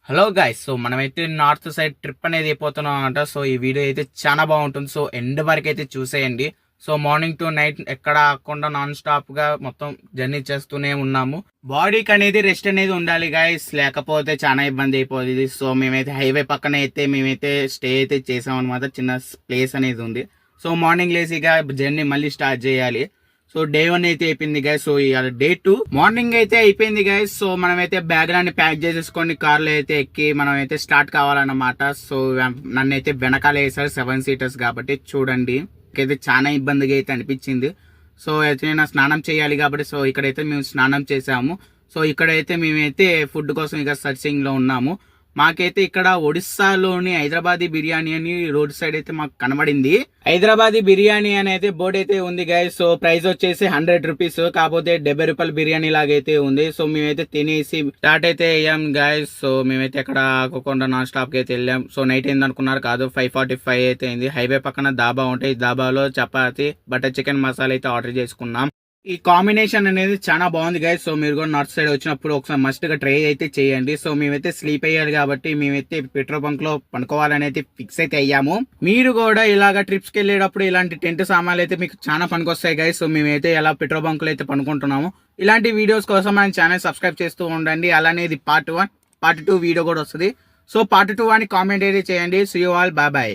Hello guys, so మనమైతే north side trip అనేది అయిపోతున్నాం అనమాట. సో ఈ వీడియో అయితే చాలా బాగుంటుంది. సో ఎండ్ వరకు అయితే చూసేయండి. సో మార్నింగ్ టు నైట్ ఎక్కడ ఆగకుండా నాన్ స్టాప్ గా మొత్తం జర్నీ చేస్తూనే ఉన్నాము. బాడీకి అనేది రెస్ట్ అనేది ఉండాలి గైస్, లేకపోతే చాలా ఇబ్బంది అయిపోతుంది. సో మేమైతే హైవే పక్కన అయితే మేమైతే స్టే అయితే చేసాం అనమాట. చిన్న ప్లేస్ అనేది ఉంది. సో మార్నింగ్ లేసిగా జర్నీ మళ్ళీ స్టార్ట్ చేయాలి. సో డే 1 అయితే అయిపోయింది గైస్. సో ఇవాళ డే 2 మార్నింగ్ అయితే అయిపోయింది గైస్. సో మనమైతే బ్యాగ్ అన్ని ప్యాక్ చేసేసుకొని కార్లో అయితే ఎక్కి మనం అయితే స్టార్ట్ కావాలన్నమాట. సో నన్ను అయితే వెనకాల వేసారు 7 సీటర్స్ కాబట్టి చూడండి. అయితే చాలా ఇబ్బందిగా అయితే అనిపించింది. సో అయితే నేను స్నానం చేయాలి కాబట్టి సో ఇక్కడైతే మేము స్నానం చేసాము. సో ఇక్కడైతే మేమైతే ఫుడ్ కోసం ఇక సర్చింగ్ లో ఉన్నాము. మాకైతే ఇక్కడ ఒడిస్సాలోని హైదరాబాదీ బిర్యానీ అని రోడ్ సైడ్ అయితే మాకు కనబడింది. హైదరాబాదీ బిర్యానీ అని అయితే బోర్డు అయితే ఉంది గైస్. సో ప్రైస్ వచ్చేసి 100 రూపీస్, కాకపోతే 70 రూపాయల బిర్యానీ లాగైతే ఉంది. సో మేమైతే తినేసి స్టార్ట్ అయితే అయ్యాం గైస్. సో మేమైతే ఇక్కడ ఆగకుండా నాన్ స్టాప్ కి అయితే వెళ్ళాం. సో నైట్ ఏంది అనుకున్నారు, కాదు 5:45 అయితే అయింది. హైవే పక్కన దాబా ఉంటాయి. దాబాలో చపాతి బటర్ చికెన్ మసాలా అయితే ఆర్డర్ చేసుకున్నాం. ఈ కాంబినేషన్ అనేది చాలా బాగుంది గైస్. సో మీరు కూడా నార్త్ సైడ్ వచ్చినప్పుడు ఒకసారి మస్ట్ గా ట్రై అయితే చేయండి. సో మేమైతే స్లీప్ అయ్యాలి కాబట్టి మేమైతే పెట్రోల్ బంక్ లో పనుకోవాలని అయితే ఫిక్స్ అయితే అయ్యాము. మీరు కూడా ఇలాగ ట్రిప్స్ కి వెళ్ళేటప్పుడు ఇలాంటి టెంట్ సామాన్లు అయితే మీకు చాలా పనికొస్తాయి గైస్. సో మేమైతే ఎలా పెట్రోల్ బంక్ లో అయితే పనుకుంటున్నాము. ఇలాంటి వీడియోస్ కోసం మన ఛానల్ సబ్స్క్రైబ్ చేస్తూ ఉండండి. అలానే ఇది పార్ట్ 1, పార్ట్ 2 వీడియో కూడా వస్తుంది. సో పార్ట్ 2 అని కామెంట్ అయితే చేయండి. See you all, bye bye.